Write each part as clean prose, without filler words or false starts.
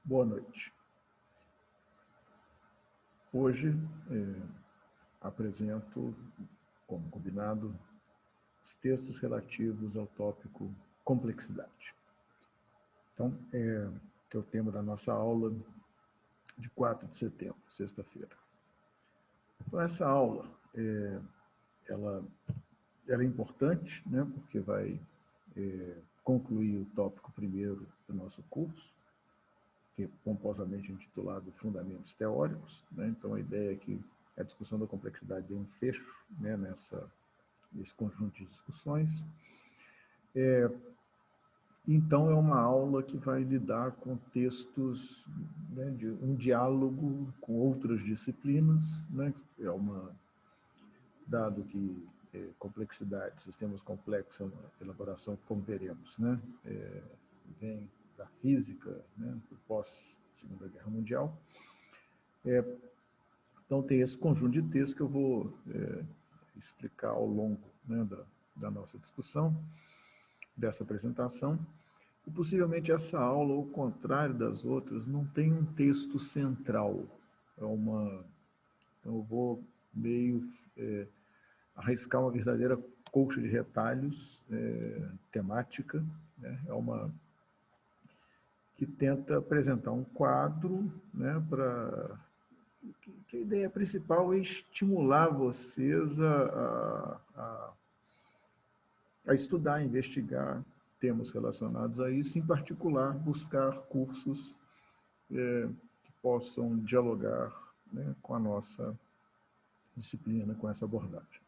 Boa noite. Hoje apresento, como combinado, os textos relativos ao tópico complexidade. Então, que é o tema da nossa aula de 4 de setembro, sexta-feira. Então, essa aula, ela é importante, né, porque vai concluir o tópico primeiro do nosso curso, que é pomposamente intitulado Fundamentos Teóricos, né? Então, a ideia é que a discussão da complexidade dê um fecho, né, nesse conjunto de discussões. Então, é uma aula que vai lidar com textos, né, de um diálogo com outras disciplinas, né? Dado que complexidade, sistemas complexos, é uma elaboração, como veremos, né, vem da física, né, do pós-Segunda Guerra Mundial. Então, tem esse conjunto de textos que eu vou explicar ao longo, né, da nossa discussão, dessa apresentação. E, possivelmente, essa aula, ao contrário das outras, não tem um texto central. Então, eu vou meio arriscar uma verdadeira colcha de retalhos temática, né? Que tenta apresentar um quadro, né, que a ideia principal é estimular vocês a estudar, a investigar temas relacionados a isso, em particular, buscar cursos que possam dialogar, né, com a nossa disciplina, com essa abordagem.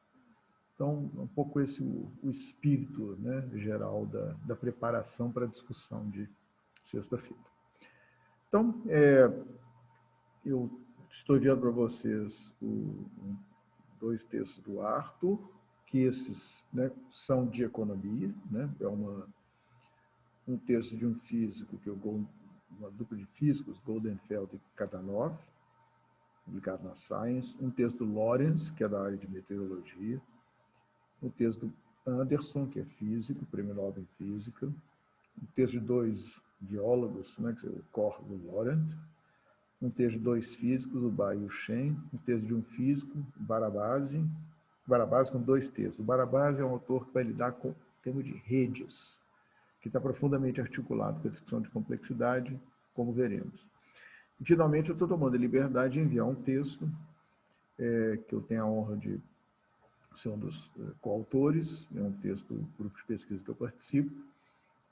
Então, um pouco esse o espírito, né, geral da preparação para a discussão de sexta-feira. Então, eu estou enviando para vocês dois textos do Arthur, que esses, né, são de economia, né? É um texto de um físico, uma dupla de físicos, Goldenfeld e Kadanoff, publicado na Science, um texto do Lorentz, que é da área de meteorologia, um texto do Anderson, que é físico, prêmio Nobel em Física, um texto de dois biólogos, né, que é o Koch e o Lorentz, um texto de dois físicos, o Bai e o Shen, um texto de um físico, Barabasi com dois textos. O Barabasi é um autor que vai lidar com o tema de redes, que está profundamente articulado com a discussão de complexidade, como veremos. E, finalmente, eu estou tomando a liberdade de enviar um texto que eu tenho a honra de ser um dos coautores, é um texto do grupo de pesquisa que eu participo,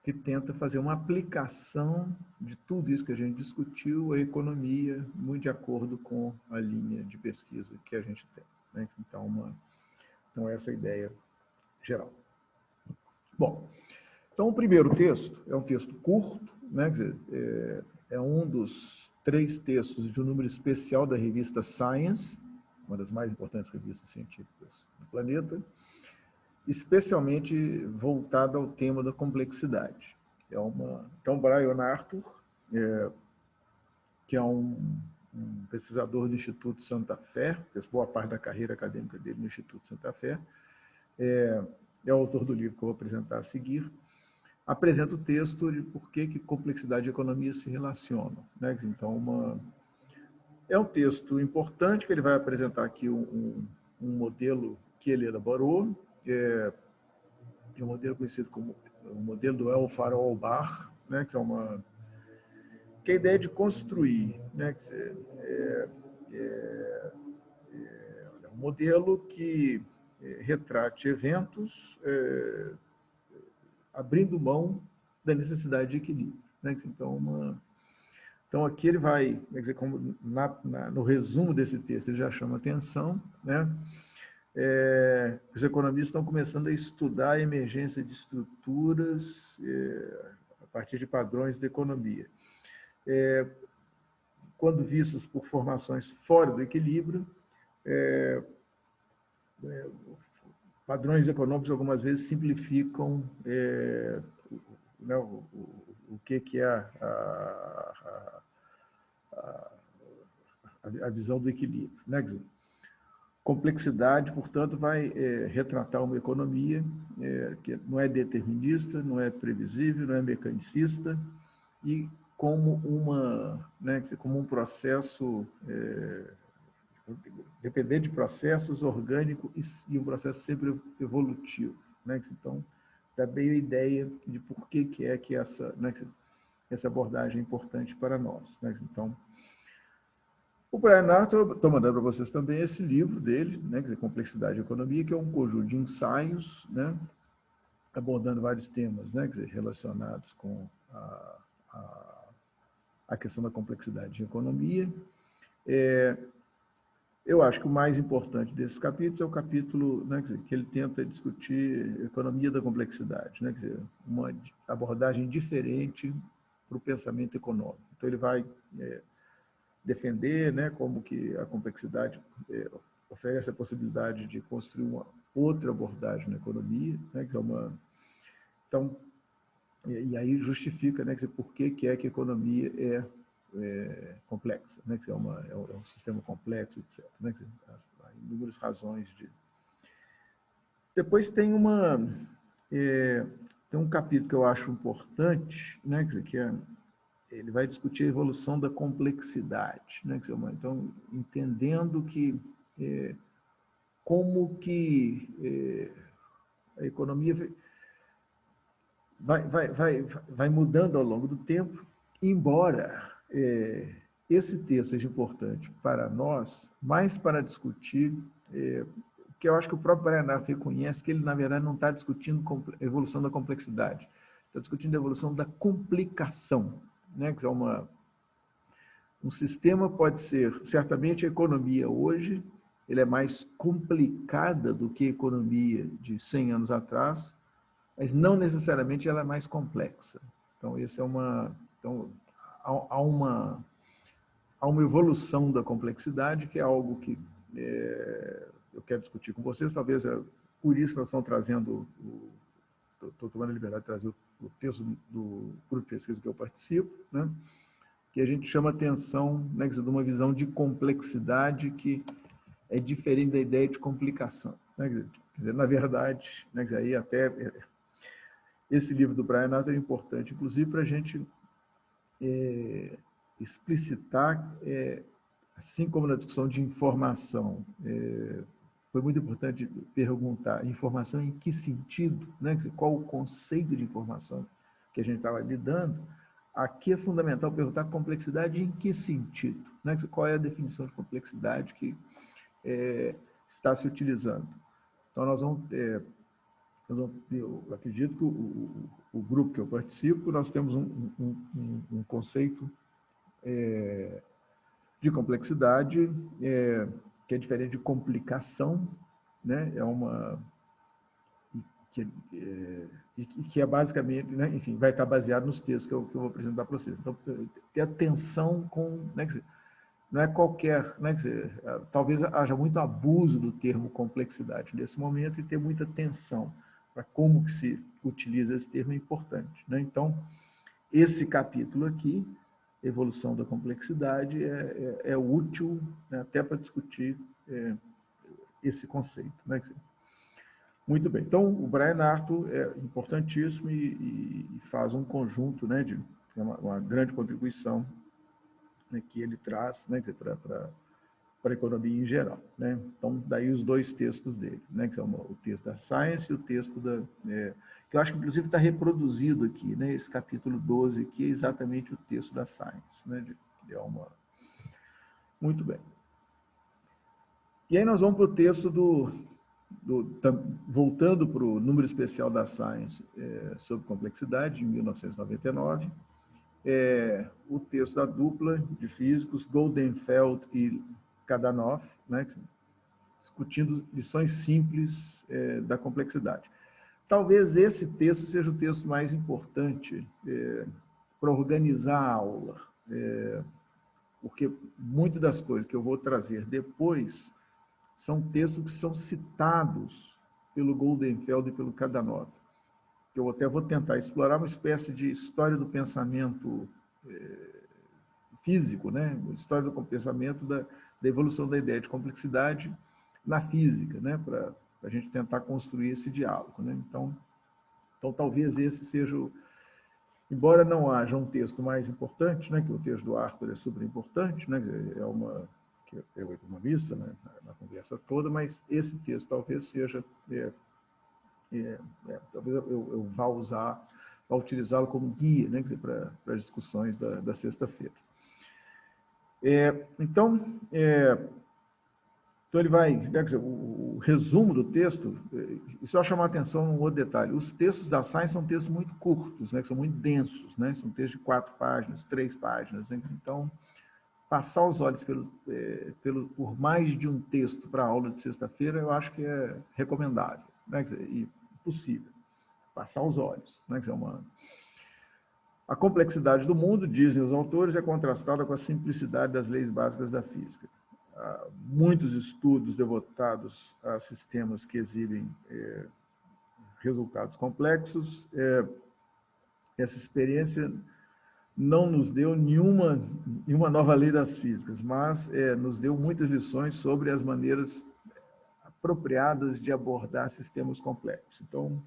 que tenta fazer uma aplicação de tudo isso que a gente discutiu, a economia, muito de acordo com a linha de pesquisa que a gente tem, né? Então, essa é a ideia geral. Bom, então, o primeiro texto é um texto curto, né? Quer dizer, é um dos 3 textos de um número especial da revista Science, uma das mais importantes revistas científicas do planeta, especialmente voltada ao tema da complexidade. Então, Brian Arthur, que é um pesquisador do Instituto Santa Fé, fez boa parte da carreira acadêmica dele no Instituto Santa Fé, é o autor do livro que eu vou apresentar a seguir, apresenta o texto de por que complexidade e economia se relacionam, né? Então, é um texto importante, que ele vai apresentar aqui um modelo que ele elaborou, é um modelo conhecido como o modelo do El Fayol-Bar, né, que é a ideia de construir, né, um modelo que retrate eventos abrindo mão da necessidade de equilíbrio, né? Então, aqui ele vai, como no resumo desse texto, ele já chama atenção, né? Os economistas estão começando a estudar a emergência de estruturas a partir de padrões da economia. Quando vistos por formações fora do equilíbrio, padrões econômicos algumas vezes simplificam né, o que é a visão do equilíbrio, né? Quer dizer, complexidade, portanto, vai retratar uma economia que não é determinista, não é previsível, não é mecanicista, e como né, como um processo, depender de processos orgânicos e um processo sempre evolutivo, né? Então, dá bem a ideia de por que é que essa, né, essa abordagem é importante para nós, né? Então, o Brian Arthur, estou mandando para vocês também esse livro dele, né, Complexidade e Economia, que é um conjunto de ensaios, né, abordando vários temas, né, relacionados com a questão da complexidade em economia. Eu acho que o mais importante desses capítulos é o capítulo, né, que ele tenta discutir economia da complexidade, né, uma abordagem diferente para o pensamento econômico. Então, ele vai defender, né, como que a complexidade oferece a possibilidade de construir uma outra abordagem na economia, né, que é uma... Então, e aí justifica, né, por que é que a economia é complexa, né, que é um sistema complexo, etc. Né, há inúmeras razões de... Depois tem tem um capítulo que eu acho importante, né, que ele vai discutir a evolução da complexidade, né? Então, entendendo que como que a economia vai mudando ao longo do tempo, embora esse texto seja importante para nós, mais para discutir, que eu acho que o próprio Brian Arthur reconhece que ele, na verdade, não está discutindo a evolução da complexidade, está discutindo a evolução da complicação, né? Que é um sistema pode ser, certamente a economia hoje, ele é mais complicada do que a economia de 100 anos atrás, mas não necessariamente ela é mais complexa. Então, então há uma evolução da complexidade, que é algo que eu quero discutir com vocês, talvez por isso nós estamos trazendo, estou tomando a liberdade de trazer o texto do grupo de pesquisa que eu participo, né? Que a gente chama atenção, né, de uma visão de complexidade que é diferente da ideia de complicação. Né? Quer dizer, na verdade, né, aí até esse livro do Brian Arthur é importante, inclusive para a gente explicitar, assim como na discussão de informação, foi muito importante perguntar informação em que sentido, né? Qual o conceito de informação que a gente estava lidando. Aqui é fundamental perguntar complexidade em que sentido, né? Qual é a definição de complexidade que está se utilizando. Então, eu acredito que o grupo que eu participo, nós temos um conceito de complexidade que é diferente de complicação, né? Que é basicamente, né? Enfim, vai estar baseado nos textos que eu vou apresentar para vocês. Então, ter atenção com, né? Não é qualquer, né? Talvez haja muito abuso do termo complexidade nesse momento e ter muita atenção para como que se utiliza esse termo é importante, né? Então, esse capítulo aqui, evolução da complexidade, é útil, né, até para discutir esse conceito, né? Muito bem. Então, o Brian Arthur é importantíssimo e faz um conjunto, né, de uma grande contribuição, né, que ele traz, né, para a economia em geral, né? Então, daí os dois textos dele, né, que são o texto da Science e o texto que eu acho que, inclusive, está reproduzido aqui, né, esse capítulo 12, que é exatamente o texto da Science, né, Muito bem. E aí nós vamos para o texto voltando para o número especial da Science sobre complexidade, de 1999, o texto da dupla de físicos Goldenfeld e Kadanoff, né, discutindo lições simples da complexidade. Talvez esse texto seja o texto mais importante para organizar a aula, porque muitas das coisas que eu vou trazer depois são textos que são citados pelo Goldenfeld e pelo Kadanoff. Eu até vou tentar explorar uma espécie de história do pensamento físico, né? História do pensamento da evolução da ideia de complexidade na física, né? Para a gente tentar construir esse diálogo, né? Então, talvez esse seja embora não haja um texto mais importante, né, que o texto do Arthur é super importante, né, que é o economista, né, na conversa toda, mas esse texto talvez seja, talvez eu vá utilizá-lo como guia, né, para as discussões da sexta-feira. Então, ele vai, né, quer dizer, o resumo do texto, isso eu chamar a atenção num outro detalhe. Os textos da Science são textos muito curtos, né, que são muito densos, né, são textos de 4 páginas, 3 páginas. Né, então, passar os olhos por mais de um texto para a aula de sexta-feira, eu acho que é recomendável, né, quer dizer, e possível. Passar os olhos, né, quer dizer, a complexidade do mundo, dizem os autores, é contrastada com a simplicidade das leis básicas da física. Há muitos estudos devotados a sistemas que exibem resultados complexos. Essa experiência não nos deu nenhuma nova lei das físicas, mas nos deu muitas lições sobre as maneiras apropriadas de abordar sistemas complexos. Então,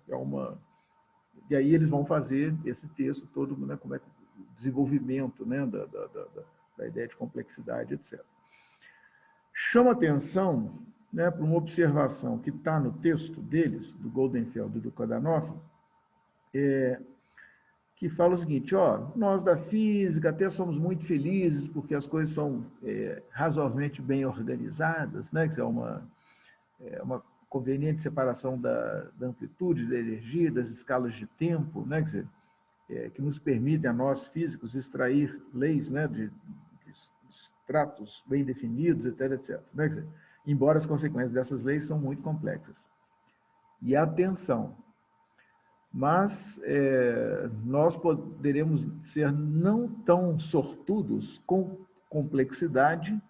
e aí eles vão fazer esse texto todo, né, como é o desenvolvimento, né, da ideia de complexidade, etc. Chama atenção, né, para uma observação que está no texto deles, do Goldenfeld e do Kadanoff, que fala o seguinte: nós da física até somos muito felizes porque as coisas são razoavelmente bem organizadas, né, que é uma conveniente separação da amplitude da energia, das escalas de tempo, né, quer dizer, que nos permitem a nós físicos extrair leis, né, de estratos bem definidos, etc, etc. Né, quer dizer, embora as consequências dessas leis são muito complexas. E atenção, mas nós poderemos ser não tão sortudos com complexidade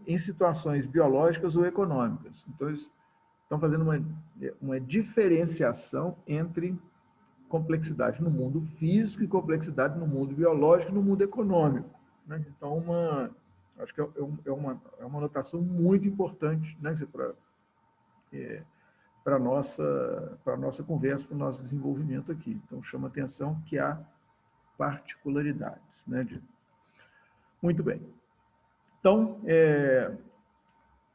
em situações biológicas ou econômicas. Então, eles estão fazendo uma diferenciação entre complexidade no mundo físico e complexidade no mundo biológico e no mundo econômico. Né? Então, acho que é uma anotação muito importante, né, para a nossa conversa, para o nosso desenvolvimento aqui. Então, chama atenção que há particularidades. Né, Muito bem. Então,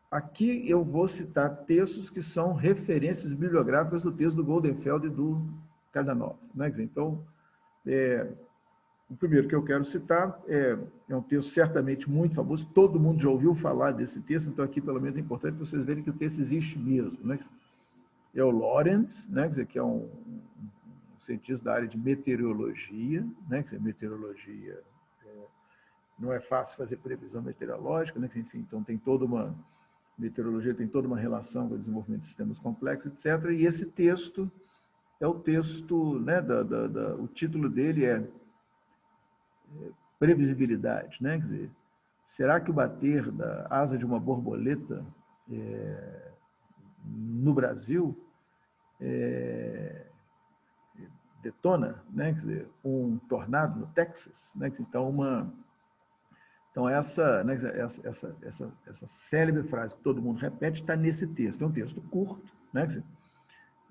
aqui eu vou citar textos que são referências bibliográficas do texto do Goldenfeld e do Kadanoff. Né? Então, o primeiro que eu quero citar é um texto certamente muito famoso, todo mundo já ouviu falar desse texto, então aqui pelo menos é importante vocês verem que o texto existe mesmo. Né? É o Lorentz, né, que é um cientista da área de meteorologia, né, que meteorologia não é fácil fazer previsão meteorológica, né, enfim, então meteorologia tem toda uma relação com o desenvolvimento de sistemas complexos, etc. E esse texto é o texto, né, o título dele é Previsibilidade, né, quer dizer, será que o bater da asa de uma borboleta no Brasil detona, né, quer dizer, um tornado no Texas, né, então essa célebre frase que todo mundo repete está nesse texto. É um texto curto, né, quer dizer,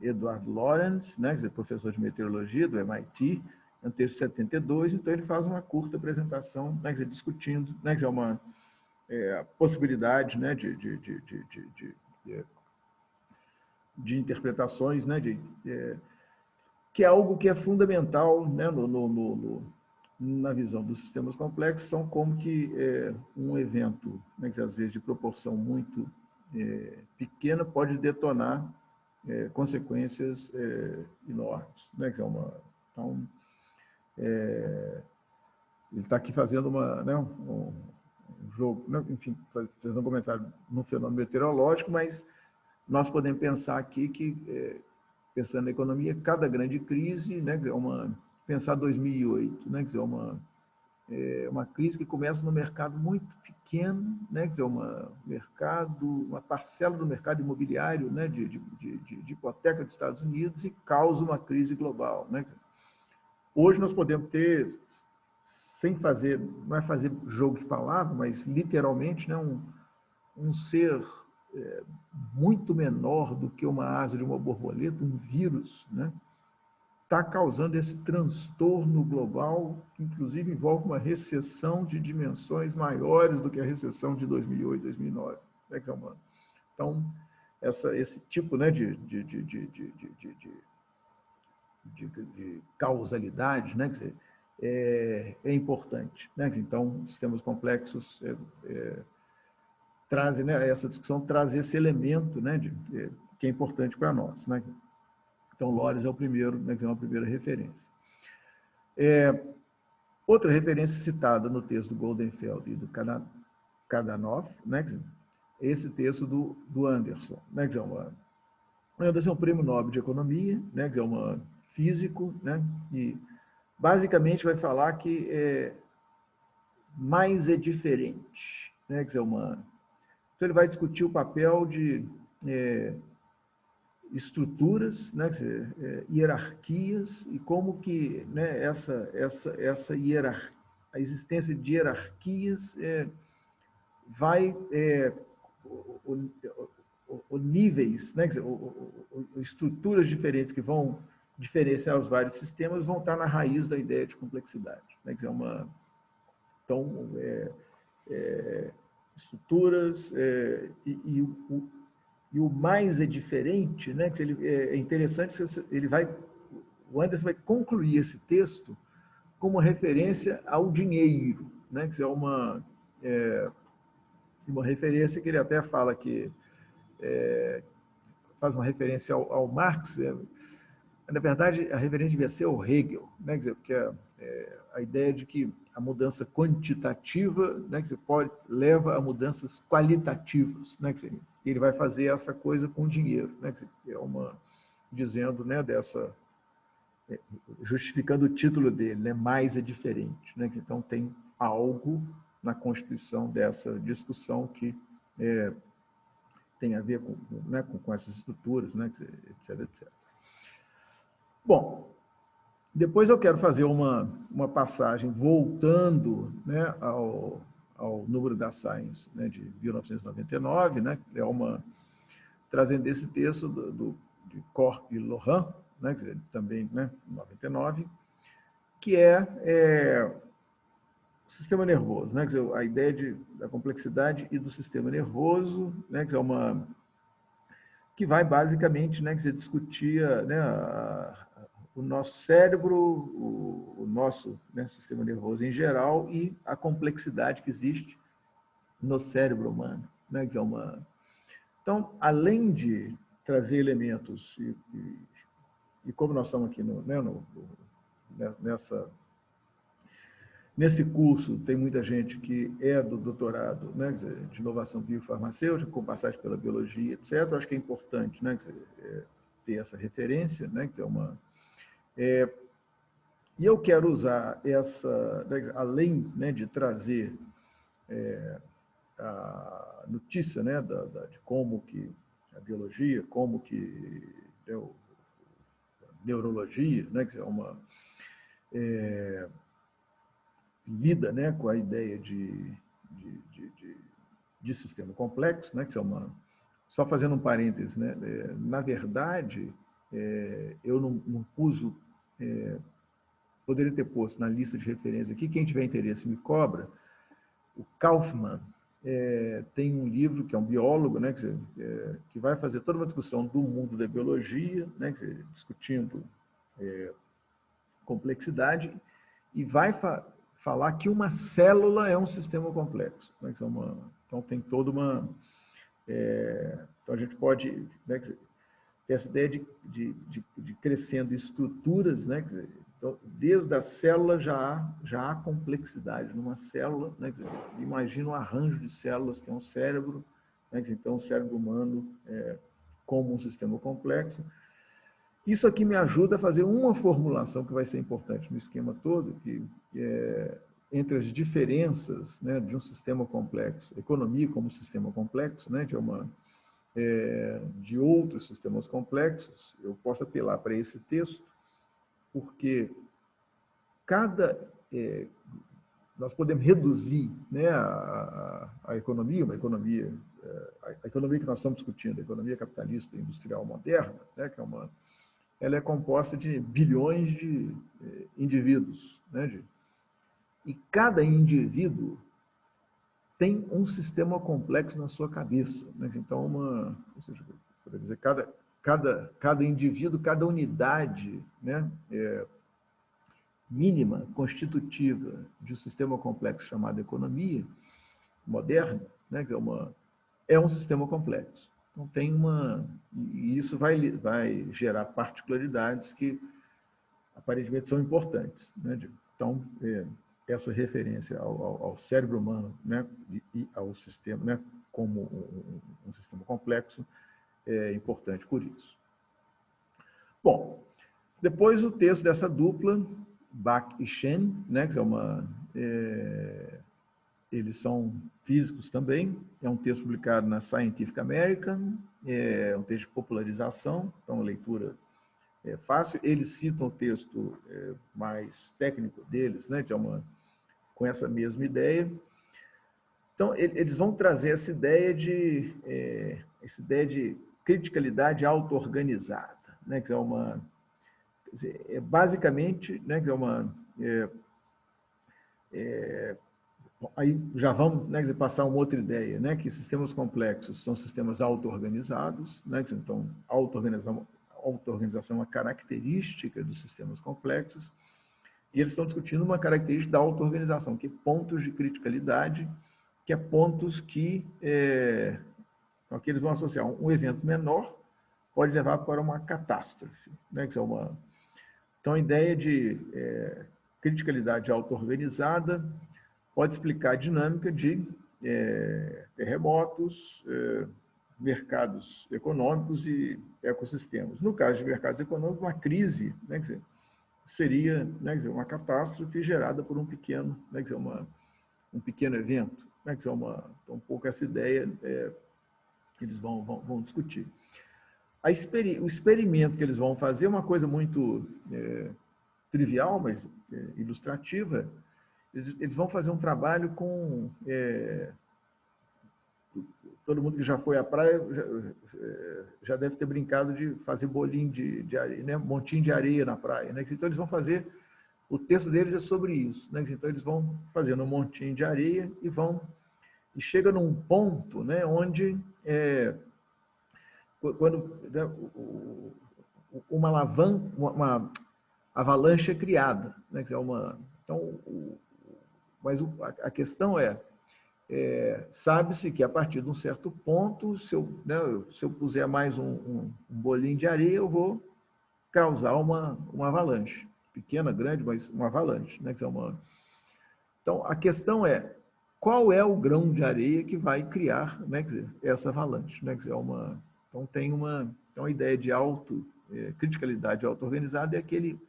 Edward Lorenz, né, quer dizer, professor de meteorologia do MIT, é um texto de 72, então ele faz uma curta apresentação, né, quer dizer, discutindo, né, quer dizer, a possibilidade, né, de interpretações, né, que é algo que é fundamental, né, na visão dos sistemas complexos, são como que um evento, né, que às vezes de proporção muito pequena, pode detonar consequências enormes. Né, que então, ele está aqui fazendo um jogo, né, enfim, fazendo um comentário no fenômeno meteorológico, mas nós podemos pensar aqui que pensando na economia, cada grande crise, né, pensar 2008, né, quer dizer, uma crise que começa no mercado muito pequeno, né, quer dizer, uma parcela do mercado imobiliário, né, de hipoteca dos Estados Unidos e causa uma crise global. Né? Hoje nós podemos ter, não é fazer jogo de palavras, mas literalmente, né, um ser muito menor do que uma asa de uma borboleta, um vírus, né, está causando esse transtorno global, que inclusive envolve uma recessão de dimensões maiores do que a recessão de 2008, 2009. Né? Então, esse tipo, né, de causalidade, né, quer dizer, é importante. Né? Então, sistemas complexos trazem, né, essa discussão traz esse elemento, né, que é importante para nós. Né? Então, Lorenz é o primeiro, né, é uma primeira referência. Outra referência citada no texto do Goldenfeld e do Kadanoff, né, é esse texto do Anderson. Né, o Anderson é um prêmio Nobel de Economia, né, que é um físico, né, e basicamente vai falar que mais é diferente. Né, que então, ele vai discutir o papel de estruturas, né, quer dizer, hierarquias, e como que, né, essa hierarquia, a existência de hierarquias vai o níveis, né, quer dizer, estruturas diferentes que vão diferenciar os vários sistemas vão estar na raiz da ideia de complexidade. Né, quer dizer, então, estruturas e o mais é diferente, né? Que é interessante, o Anderson vai concluir esse texto como uma referência ao dinheiro, né? Que é uma referência que ele até fala que faz uma referência ao Marx. Na verdade, a referência devia ser ao Hegel, né? Quer dizer, porque a ideia de que a mudança quantitativa, né, que leva a mudanças qualitativas, né, que ele vai fazer essa coisa com dinheiro, né, que é dizendo, né, justificando o título dele, né, mais é diferente, né, que então tem algo na constituição dessa discussão que tem a ver com essas estruturas, né, etc, etc. Bom, depois eu quero fazer uma passagem voltando, né, ao número da Science, né, de 1999, né, trazendo esse texto de Corr e Lohan, né, também, né, 99, que é o sistema nervoso, né, quer dizer, a ideia da complexidade e do sistema nervoso, né, que vai basicamente, né, discutir, né, o nosso cérebro, o nosso, né, sistema nervoso em geral e a complexidade que existe no cérebro humano. Né? Então, além de trazer elementos, e como nós estamos aqui nesse curso, tem muita gente que é do doutorado, né, de inovação biofarmacêutica, com passagem pela biologia, etc. Eu acho que é importante, né, ter essa referência, né, que é e eu quero usar além, né, de trazer a notícia, né, de como que a biologia, como que a neurologia, né, que lida, né, com a ideia de sistema complexo, né, que só fazendo um parênteses, né, na verdade, eu não uso poderia ter posto na lista de referência aqui, quem tiver interesse me cobra, o Kaufmann tem um livro que é um biólogo, né, que vai fazer toda uma discussão do mundo da biologia, né, discutindo complexidade, e vai falar que uma célula é um sistema complexo. Né, então tem toda uma... então a gente pode... Né, ter essa ideia de crescendo estruturas, né, então, desde a célula já há complexidade numa célula, né? Imagina um arranjo de células que é um cérebro, né? Então o cérebro humano como um sistema complexo. Isso aqui me ajuda a fazer uma formulação que vai ser importante no esquema todo, que entre as diferenças, né, de um sistema complexo, economia como sistema complexo, né, de outros sistemas complexos, eu posso apelar para esse texto, porque nós podemos reduzir, né, a economia, a economia que nós estamos discutindo, a economia capitalista industrial moderna, né, que ela é composta de bilhões de indivíduos, né? E cada indivíduo tem um sistema complexo na sua cabeça, né? Então, ou seja, por dizer, cada indivíduo, cada unidade, né, mínima, constitutiva de um sistema complexo chamado economia moderna, né, que é um sistema complexo. Então, e isso vai gerar particularidades que aparentemente são importantes, né? Então, essa referência ao cérebro humano, né, e ao sistema, né, como um sistema complexo, é importante por isso. Bom, depois o texto dessa dupla, Bach e Shen, né, que eles são físicos também, é um texto publicado na Scientific American, é um texto de popularização, então a leitura é fácil. Eles citam o texto mais técnico deles, né, com essa mesma ideia. Então, eles vão trazer essa ideia de criticalidade auto-organizada, né, que basicamente, né, que aí já vamos, né, passar uma outra ideia, né, que sistemas complexos são sistemas auto-organizados, né, então auto-organização é uma característica dos sistemas complexos, e eles estão discutindo uma característica da auto-organização, que é pontos de criticalidade, que é pontos que eles vão associar um evento menor pode levar para uma catástrofe, né, que é então a ideia de criticalidade auto-organizada pode explicar a dinâmica de terremotos, mercados econômicos e ecossistemas. No caso de mercados econômicos, uma crise, né, seria, né, uma catástrofe gerada por um pequeno, né, um pequeno evento. Né, um pouco essa ideia que eles vão discutir. O experimento que eles vão fazer é uma coisa muito trivial, mas ilustrativa. Eles vão fazer um trabalho com... todo mundo que já foi à praia já deve ter brincado de fazer bolinho de areia, né? Montinho de areia na praia. Né? Então, eles vão fazer... O texto deles é sobre isso. Né? Então, eles vão fazendo um montinho de areia e chega num ponto, né, onde... quando né, uma avalanche é criada. Né? Então, mas a questão sabe-se que a partir de um certo ponto, se eu puser mais um bolinho de areia, eu vou causar uma avalanche. Pequena, grande, mas uma avalanche. Né? Então, a questão qual é o grão de areia que vai criar, né, essa avalanche? Né? Então, tem uma ideia de criticalidade auto-organizada, é aquele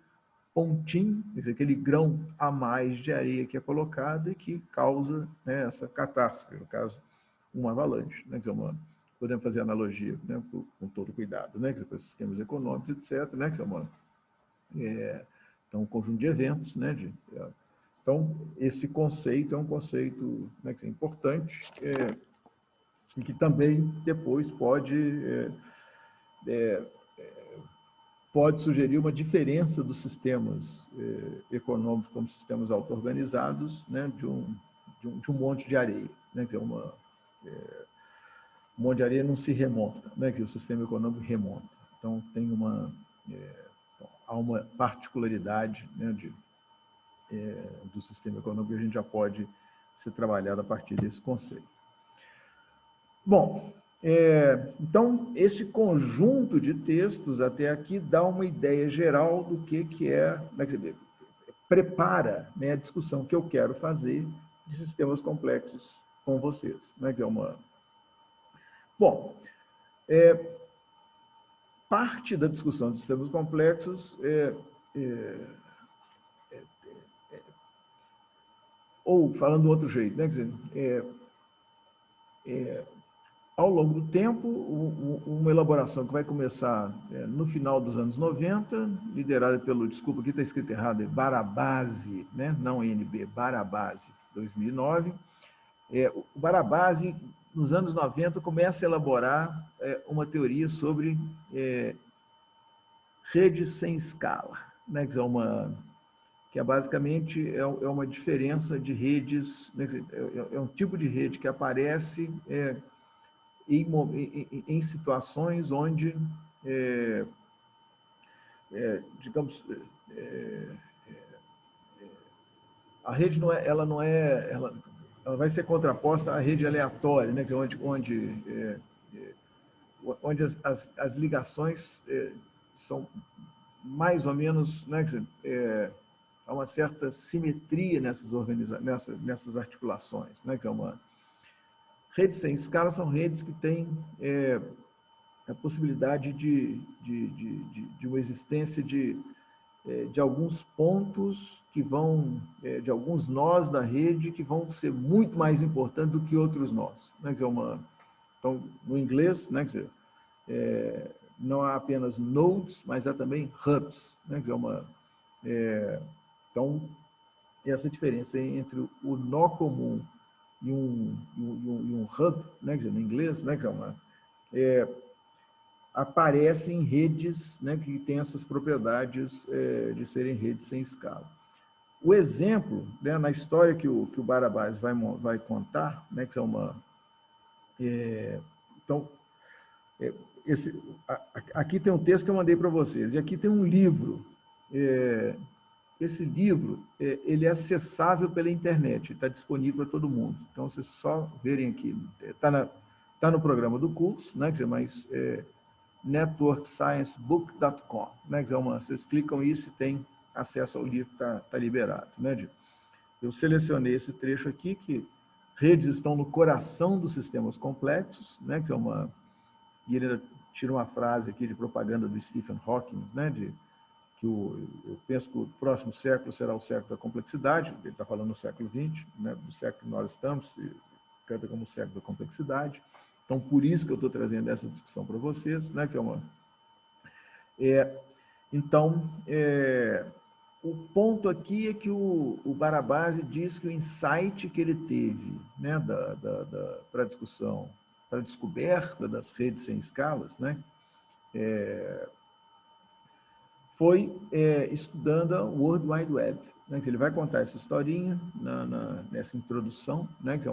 pontinho, quer dizer, aquele grão a mais de areia que é colocado e que causa, né, essa catástrofe, no caso, uma avalanche. Né, podemos fazer analogia, né, com todo cuidado, né, com sistemas econômicos, etc. Né, então, um conjunto de eventos. Né, então, esse conceito é um conceito, né, que é importante e que também depois pode sugerir uma diferença dos sistemas econômicos como sistemas auto-organizados, né, de um monte de areia. Né, que um monte de areia não se remonta, né, que o sistema econômico remonta. Então, há uma particularidade, né, do sistema econômico que a gente já pode ser trabalhado a partir desse conceito. Bom, então, esse conjunto de textos até aqui dá uma ideia geral do que é, prepara, né, a discussão que eu quero fazer de sistemas complexos com vocês. Né, Bom, parte da discussão de sistemas complexos ou, falando de outro jeito, né, ao longo do tempo, uma elaboração que vai começar no final dos anos 90, liderada pelo, desculpa, aqui está escrito errado, Barabasi, né? Não NB, Barabasi, 2009. O Barabasi, nos anos 90, começa a elaborar uma teoria sobre rede sem escala, né? Quer dizer, que é basicamente uma diferença de redes, né? É um tipo de rede que aparece em situações onde, digamos, a rede ela vai ser contraposta à rede aleatória, né? Onde as ligações são mais ou menos, né? Há uma certa simetria nessas articulações, né? Que é uma rede sem escala, são redes que têm a possibilidade de uma existência de alguns pontos que vão, de alguns nós da rede que vão ser muito mais importantes do que outros nós. Né? Então, no inglês, né? Quer dizer, não há apenas nodes, mas há também hubs. Né? Quer dizer, então, essa diferença entre o nó comum e um hub, né? Quer dizer, no inglês, né? Aparece em redes, né, que têm essas propriedades de serem redes sem escala. O exemplo, né, na história que o Barabás vai contar, né, que é então, aqui tem um texto que eu mandei para vocês, e aqui tem um livro. Esse livro ele é acessável pela internet, está disponível para todo mundo. Então, vocês só verem aqui, está no programa do curso, né, mas networksciencebook.com, né? Vocês clicam isso e tem acesso ao livro, está liberado. Né? Eu selecionei esse trecho aqui, que redes estão no coração dos sistemas complexos, né? E ele tira uma frase aqui de propaganda do Stephen Hawking, né? Que eu penso que o próximo século será o século da complexidade, ele está falando no século XX, né? Do século que nós estamos, canta como o século da complexidade. Então, por isso que eu estou trazendo essa discussão para vocês, né? Então, o ponto aqui é que o Barabás diz que o insight que ele teve, né, para a discussão, para a descoberta das redes sem escalas, né, foi estudando a World Wide Web. Né, que ele vai contar essa historinha nessa introdução, né, que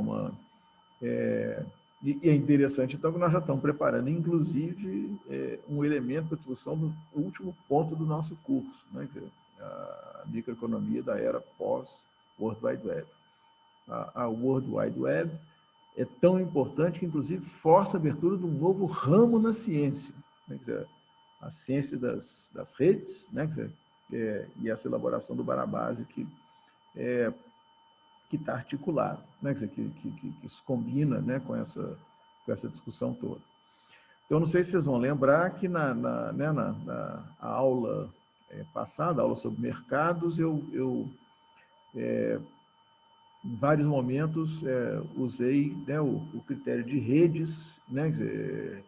e é interessante, então, que nós já estamos preparando, inclusive, um elemento para a discussão do último ponto do nosso curso, né? A microeconomia da era pós-World Wide Web. A World Wide Web é tão importante que, inclusive, força a abertura de um novo ramo na ciência, né? A ciência das redes, né? E essa elaboração do Barabás que está articulado, né? Que se combina, né, com essa discussão toda. Então, não sei se vocês vão lembrar que na aula passada, a aula sobre mercados, eu em vários momentos usei, né, o critério de redes, né,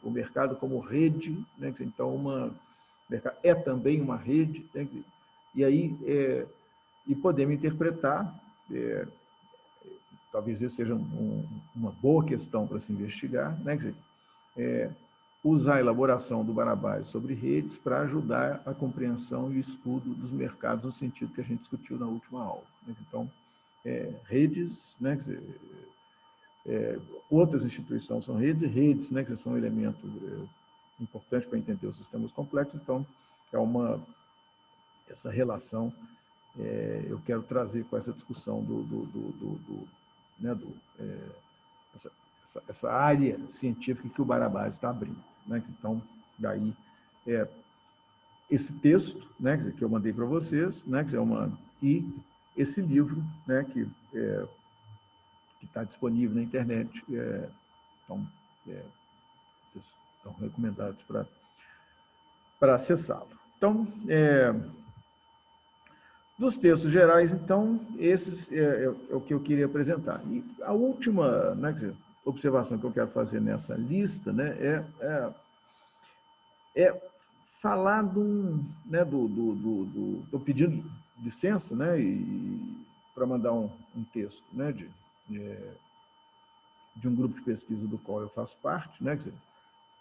o mercado como rede, né, então mercado é também uma rede, né, e aí e podemos interpretar talvez isso seja uma boa questão para se investigar, né? Quer dizer, usar a elaboração do Barabás sobre redes para ajudar a compreensão e o estudo dos mercados no sentido que a gente discutiu na última aula. Né? Então, redes, né? Quer dizer, outras instituições são redes, e redes, né? Que são um elemento importante para entender os sistemas complexos, então, essa relação eu quero trazer com essa discussão essa área científica que o Barabás está abrindo. Né? Então, daí, esse texto, né, que eu mandei para vocês, né, e esse livro, né, que está disponível na internet, então, estão recomendados para acessá-lo. Então, dos textos gerais, então, esses é o que eu queria apresentar. E a última, né, observação que eu quero fazer nessa lista, né, é falar né, do pedido de licença, né, para mandar um texto, né, de um grupo de pesquisa do qual eu faço parte, né,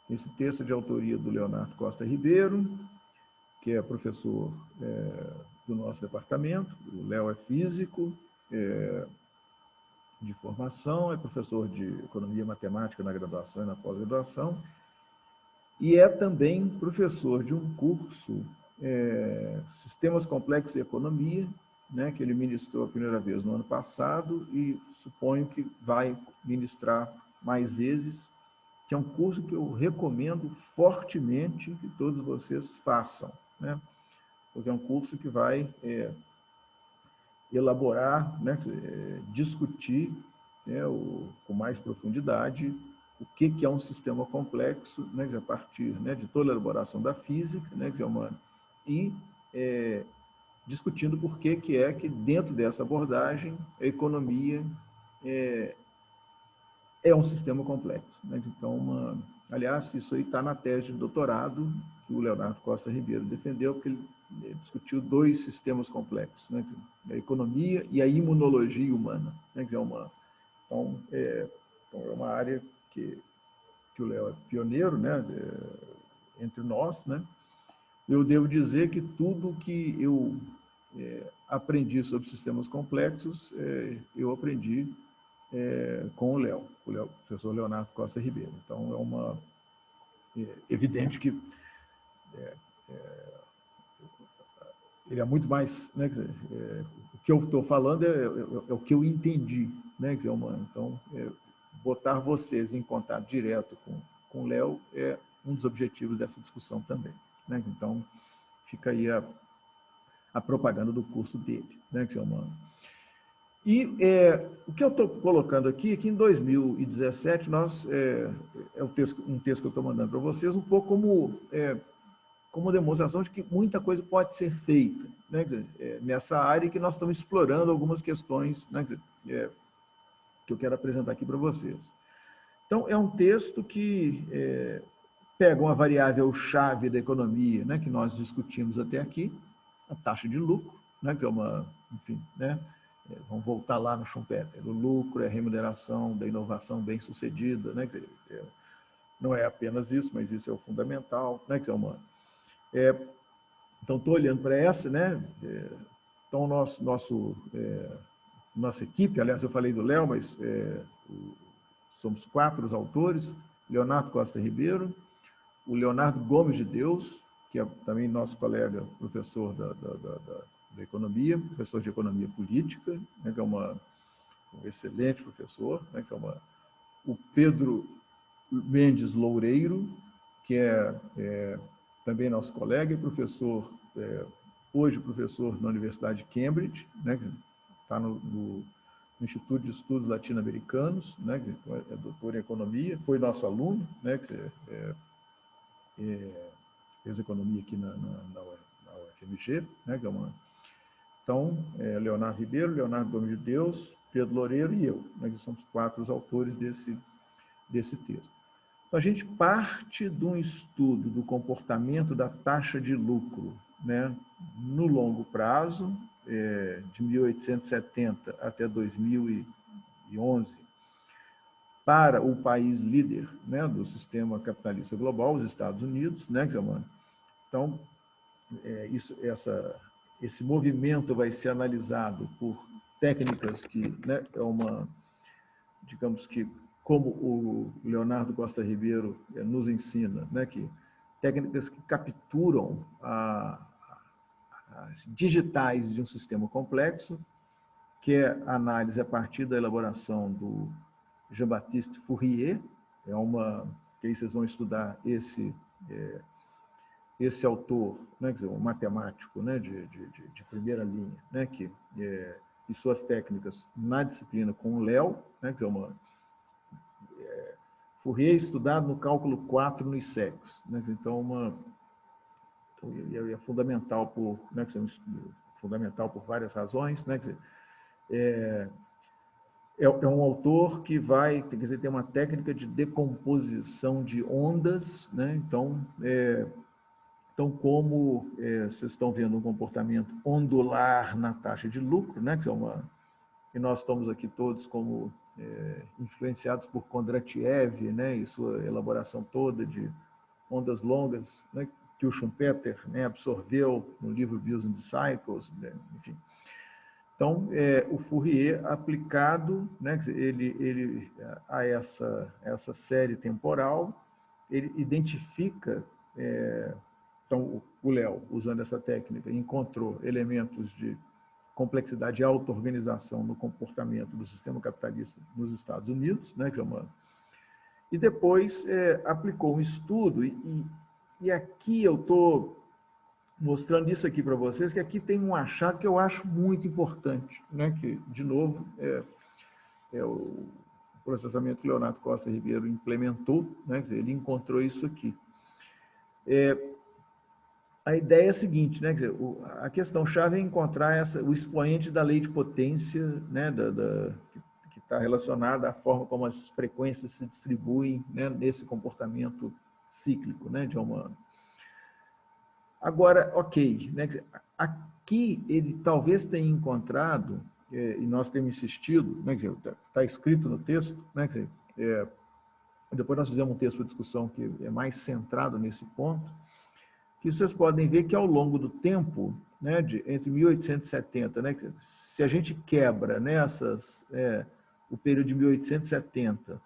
esse texto é de autoria do Leonardo Costa Ribeiro, que é professor do nosso departamento. O Léo é físico, de formação, é professor de economia e matemática na graduação e na pós-graduação, e é também professor de um curso, Sistemas Complexos e Economia, né, que ele ministrou a primeira vez no ano passado e suponho que vai ministrar mais vezes, que é um curso que eu recomendo fortemente que todos vocês façam, né, porque é um curso que vai elaborar, né, discutir, né, com mais profundidade o que é um sistema complexo, né, a partir, né, de toda a elaboração da física, né, que é uma, e discutindo por que dentro dessa abordagem a economia é um sistema complexo, né? Então, aliás, isso aí está na tese de doutorado que o Leonardo Costa Ribeiro defendeu, porque ele discutiu dois sistemas complexos, né? A economia e a imunologia humana, né? Então, é uma área que o Léo é pioneiro, né? Entre nós, né? Eu devo dizer que tudo que eu aprendi sobre sistemas complexos, eu aprendi com o Léo, professor Leonardo Costa Ribeiro. Então, evidente que ele é muito mais, né, quer dizer, o que eu estou falando é o que eu entendi, né, quer dizer, então, botar vocês em contato direto com o Léo é um dos objetivos dessa discussão também, né? Então, fica aí a propaganda do curso dele, né, que é E o que eu estou colocando aqui é que em 2017 um texto que eu estou mandando para vocês, um pouco como demonstração de que muita coisa pode ser feita, né, nessa área que nós estamos explorando algumas questões, né, que eu quero apresentar aqui para vocês. Então, é um texto que pega uma variável-chave da economia, né, que nós discutimos até aqui, a taxa de lucro, né, que é enfim, né, vamos voltar lá no Schumpeter, o lucro é a remuneração da inovação bem-sucedida, né, não é apenas isso, mas isso é o fundamental, né, que então, estou olhando para essa, né, então, nossa equipe, aliás, eu falei do Léo, mas somos 4 os autores: Leonardo Costa Ribeiro, o Leonardo Gomes de Deus, que é também nosso colega, professor da economia, professor de economia política, né, que é um excelente professor, né, que o Pedro Mendes Loureiro, que é também nosso colega e professor, hoje professor na Universidade de Cambridge, né, que está no Instituto de Estudos Latino-Americanos, né, que é doutor em economia, foi nosso aluno, né, que fez economia aqui na UFMG, né, que então, Leonardo Ribeiro, Leonardo Gomes de Deus, Pedro Loureiro e eu, né, que somos 4 os autores desse texto. Então, a gente parte de um estudo do comportamento da taxa de lucro, né, no longo prazo, de 1870 até 2011, para o país líder, né, do sistema capitalista global, os Estados Unidos, né, então, esse movimento vai ser analisado por técnicas que, né, digamos que, como o Leonardo Costa Ribeiro nos ensina, né, que técnicas que capturam as digitais de um sistema complexo, que é a análise a partir da elaboração do Jean-Baptiste Fourier, que aí vocês vão estudar esse autor, né, quer dizer, um matemático, né, de primeira linha, né, e suas técnicas na disciplina com o Léo, né, que é Fourier estudado no cálculo 4 no ISEX, né, então é fundamental fundamental por várias razões, né, quer dizer, é um autor que tem uma técnica de decomposição de ondas, né, então, como vocês estão vendo um comportamento ondular na taxa de lucro, né, e nós estamos aqui todos como influenciados por Kondratiev, né, e sua elaboração toda de ondas longas, né, que o Schumpeter, né, absorveu no livro Business Cycles, né, enfim. Então, o Fourier aplicado, né, ele a essa série temporal, ele identifica, então o Léo, usando essa técnica, encontrou elementos de complexidade e auto-organização no comportamento do sistema capitalista nos Estados Unidos, né, que é e depois aplicou um estudo, e aqui eu estou mostrando isso aqui para vocês, que aqui tem um achado que eu acho muito importante, né, que, de novo, o processamento que Leonardo Costa Ribeiro implementou, né, quer dizer, ele encontrou isso aqui. A ideia é a seguinte, né, quer dizer, a questão-chave é encontrar o expoente da lei de potência, né, que está relacionada à forma como as frequências se distribuem, né, nesse comportamento cíclico, né, de uma... Agora, ok, né, aqui ele talvez tenha encontrado, e nós temos insistido, né, está escrito no texto, né, depois nós fizemos um texto para discussão que é mais centrado nesse ponto, que vocês podem ver que ao longo do tempo, né, entre 1870, né, se a gente quebra, né, o período de 1870,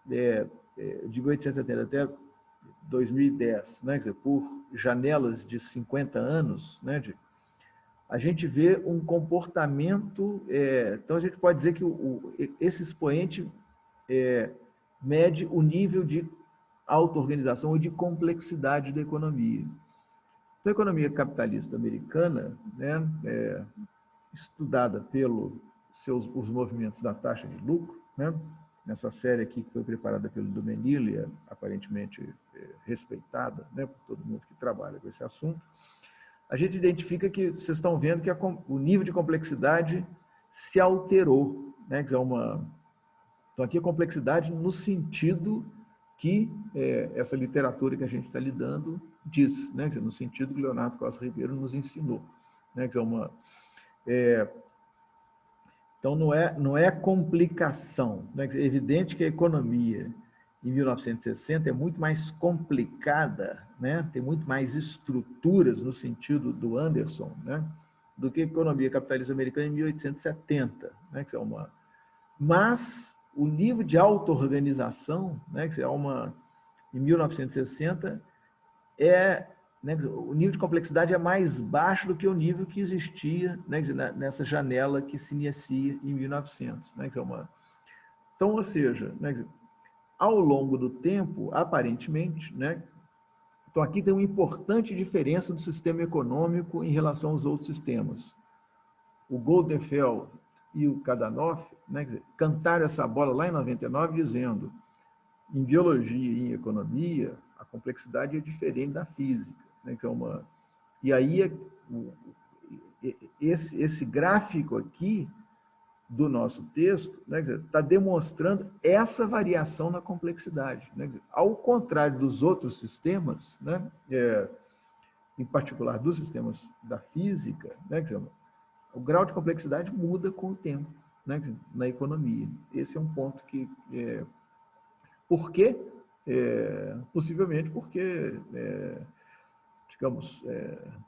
de 1870 até 2010, né, quer dizer, por janelas de 50 anos, né, a gente vê um comportamento, então a gente pode dizer que esse expoente mede o nível de auto-organização ou de complexidade da economia. Então, a economia capitalista americana, né, estudada pelos os movimentos da taxa de lucro, né, nessa série aqui que foi preparada pelo Domenilli, aparentemente respeitada, né, por todo mundo que trabalha com esse assunto, a gente identifica que vocês estão vendo que o nível de complexidade se alterou, né, quer dizer, então aqui a complexidade no sentido que essa literatura que a gente está lidando diz, né, quer dizer, no sentido que Leonardo Costa Ribeiro nos ensinou, né, quer dizer, então não é complicação, né, é evidente que a economia em 1960 é muito mais complicada, né, tem muito mais estruturas no sentido do Anderson, né, do que a economia capitalista americana em 1870, né, que é mas o nível de auto-organização, né, que é em 1960, né, o nível de complexidade é mais baixo do que o nível que existia, né, nessa janela que se inicia em 1900. Né, então, ou seja, né, ao longo do tempo, aparentemente, né, então aqui tem uma importante diferença do sistema econômico em relação aos outros sistemas. O Goldenfeld e o Kadanoff, né, cantaram essa bola lá em 99 dizendo: em biologia e em economia, a complexidade é diferente da física. Né? Então, e aí, esse gráfico aqui do nosso texto, né, está demonstrando essa variação na complexidade. Né? Ao contrário dos outros sistemas, né, em particular dos sistemas da física, né, o grau de complexidade muda com o tempo, né, na economia. Esse é um ponto que... por quê? Possivelmente porque, digamos,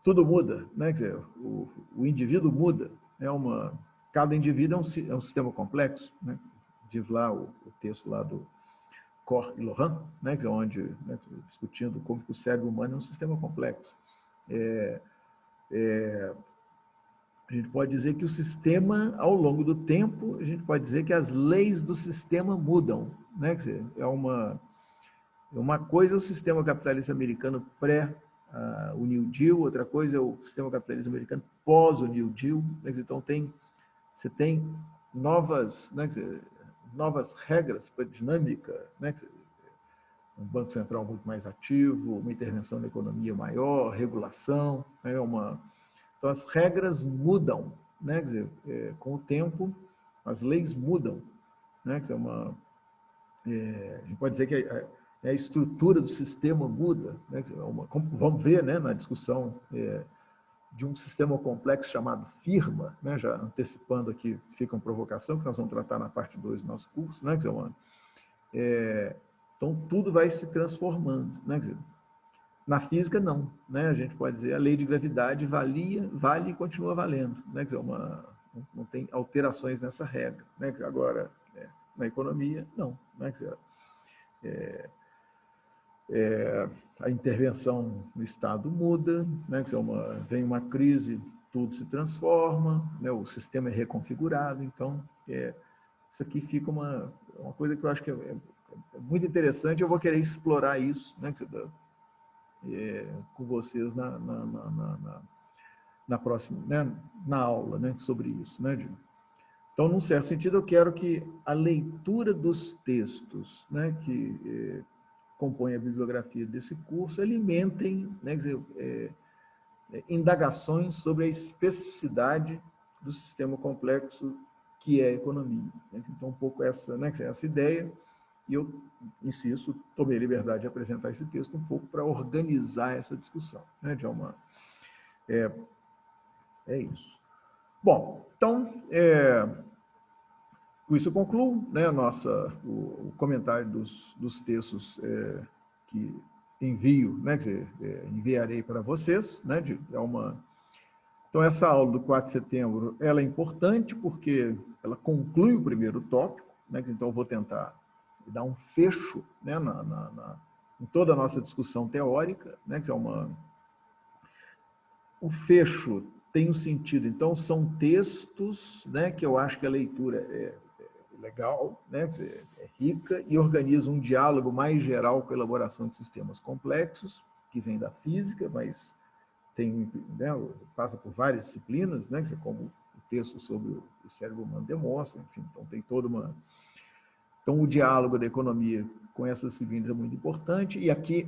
tudo muda, né? Quer dizer, o indivíduo muda. Cada indivíduo é um sistema complexo, né? Diz lá o texto lá do Cor e Lohan, né? Quer dizer, onde, né, discutindo como que o cérebro humano é um sistema complexo. A gente pode dizer que o sistema, ao longo do tempo, a gente pode dizer que as leis do sistema mudam, né? Quer dizer, uma coisa é o sistema capitalista americano pré o New Deal, outra coisa é o sistema capitalista americano pós o New Deal. Né? Então você tem novas, né, novas regras para a dinâmica, né? Um banco central muito mais ativo, uma intervenção na economia maior, regulação, né? Então as regras mudam, né? Quer dizer, com o tempo as leis mudam, né? Quer dizer, a gente pode dizer que a estrutura do sistema muda, né? Vamos ver, né, na discussão de um sistema complexo chamado firma, né, já antecipando aqui, fica uma provocação que nós vamos tratar na parte 2 do nosso curso, né, então tudo vai se transformando, né, Na física, não. Né? A gente pode dizer a lei de gravidade vale e continua valendo. Né? Quer dizer, não tem alterações nessa regra. Né? Agora, na economia, não. Né? Quer dizer, a intervenção no Estado muda, né? Quer dizer, vem uma crise, tudo se transforma, né? O sistema é reconfigurado. Então, isso aqui fica uma coisa que eu acho que é muito interessante. Eu vou querer explorar isso, né? Com vocês na próxima, né? Na aula, né? Sobre isso, né, Gil? Então, num certo sentido, eu quero que a leitura dos textos, né, que compõem a bibliografia desse curso alimentem, né, quer dizer, indagações sobre a especificidade do sistema complexo que é a economia. Então, um pouco essa, né, essa ideia, e eu insisto, tomei a liberdade de apresentar esse texto um pouco para organizar essa discussão, né, Djalma? É isso. Bom, então, com isso eu concluo, né, o comentário dos textos que envio, né, quer dizer, enviarei para vocês, né, então essa aula do 4 de setembro, ela é importante porque ela conclui o primeiro tópico, né, então eu vou tentar dar um fecho, né, em toda a nossa discussão teórica, né, que é o fecho tem um sentido, então são textos, né, que eu acho que a leitura é legal, né, é rica e organiza um diálogo mais geral com a elaboração de sistemas complexos, que vem da física, mas tem, né, passa por várias disciplinas, né, como o texto sobre o cérebro humano demonstra, enfim, então tem toda uma... Então, o diálogo da economia com essas disciplinas é muito importante, e aqui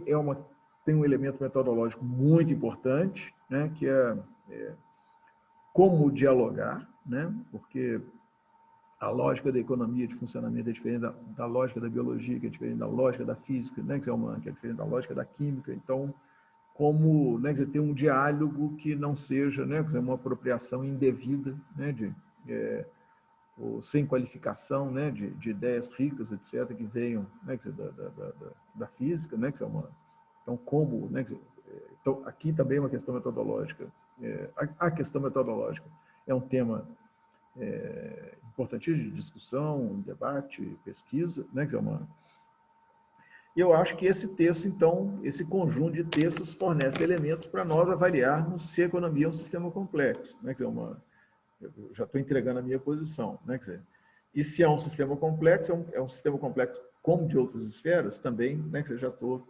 tem um elemento metodológico muito importante, né, que é como dialogar, né, porque a lógica da economia de funcionamento é diferente da lógica da biologia, que é diferente da lógica da física, né, que é diferente da lógica da química. Então, como, né, ter um diálogo que não seja, né, uma apropriação indevida, né, ou sem qualificação, né, de ideias ricas, etc., que venham, né, da física, né, então como, né, então aqui também é uma questão metodológica. A questão metodológica é um tema importantíssimo de discussão, debate, pesquisa, né, E eu acho que esse texto, então, esse conjunto de textos fornece elementos para nós avaliarmos se a economia é um sistema complexo, né, eu já estou entregando a minha posição, né, e se é um sistema complexo, é um sistema complexo como de outras esferas também, né, que já estou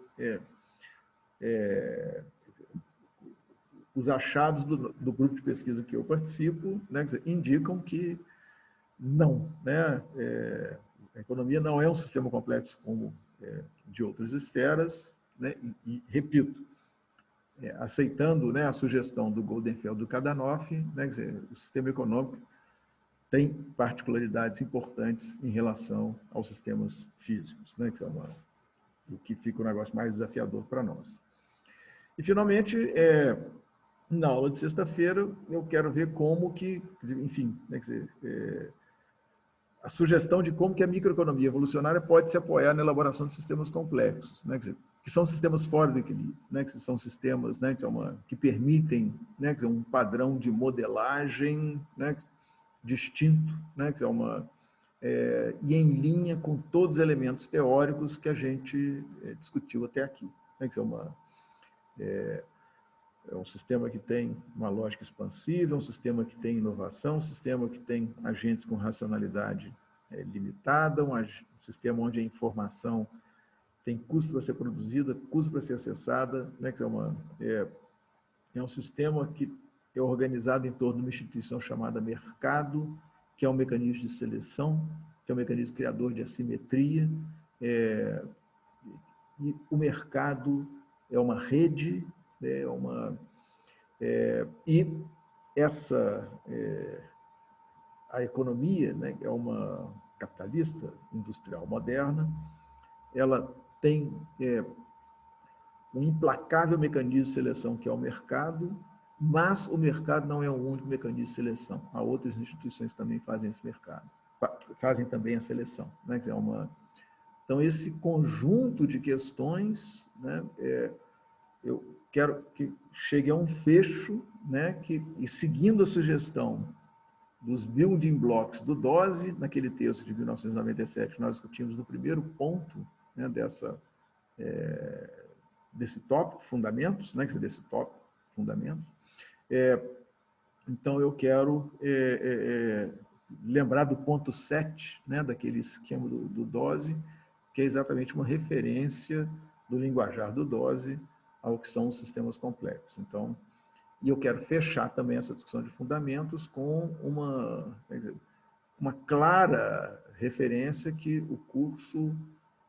os achados do grupo de pesquisa que eu participo, né, indicam que não, né, a economia não é um sistema complexo como de outras esferas, né, repito, aceitando, né, a sugestão do Goldenfeld e do Kadanoff, né, o sistema econômico tem particularidades importantes em relação aos sistemas físicos, né, o que fica um negócio mais desafiador para nós. E, finalmente, na aula de sexta-feira, eu quero ver como que, enfim, né, a sugestão de como que a microeconomia evolucionária pode se apoiar na elaboração de sistemas complexos, né, que são sistemas fora do equilíbrio, né, que são sistemas, né, que permitem, né, um padrão de modelagem, né, distinto, né, que e em linha com todos os elementos teóricos que a gente discutiu até aqui, né, que é um sistema que tem uma lógica expansiva, um sistema que tem inovação, um sistema que tem agentes com racionalidade limitada, um sistema onde a informação tem custo para ser produzida, custo para ser acessada, né, que é um sistema que é organizado em torno de uma instituição chamada mercado, que é um mecanismo de seleção, que é um mecanismo criador de assimetria, e o mercado é uma rede, e a economia, né, é uma capitalista industrial moderna, ela tem um implacável mecanismo de seleção que é o mercado, mas o mercado não é o único mecanismo de seleção. Há outras instituições que também fazem esse mercado, fazem também a seleção, né? Então, esse conjunto de questões, né, eu quero que chegue a um fecho, né, e seguindo a sugestão dos building blocks do DOSE, naquele texto de 1997 que nós discutimos no primeiro ponto, né, desse tópico, fundamentos, né, desse tópico, fundamentos. Então, eu quero lembrar do ponto 7, né, daquele esquema do DOSE, que é exatamente uma referência do linguajar do DOSE ao que são os sistemas complexos. Então, e eu quero fechar também essa discussão de fundamentos com uma clara referência que o curso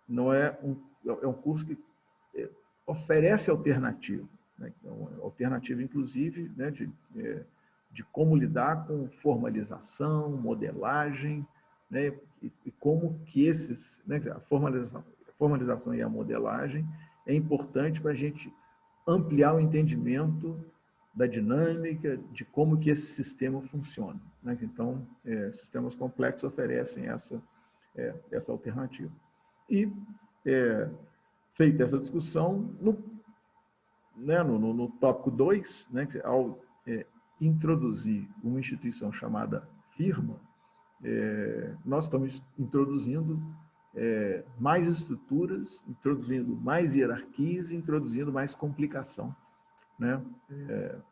não é um curso que oferece alternativa, né? Alternativa, inclusive, né, de como lidar com formalização, modelagem, né, e como que esses, né, a formalização e a modelagem é importante para a gente ampliar o entendimento da dinâmica, de como que esse sistema funciona, né? Então, sistemas complexos oferecem essa alternativa. E, feita essa discussão, no tópico 2, né, ao introduzir uma instituição chamada firma, nós estamos introduzindo mais estruturas, introduzindo mais hierarquias, introduzindo mais complicação, né,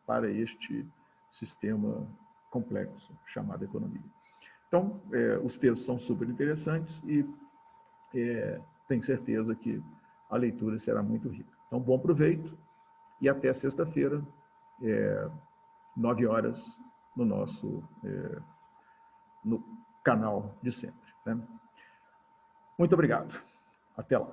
para este sistema complexo chamado economia. Então, os textos são super interessantes e tenho certeza que a leitura será muito rica. Então, bom proveito e até sexta-feira, 9 horas, no nosso no canal de sempre, né? Muito obrigado. Até lá.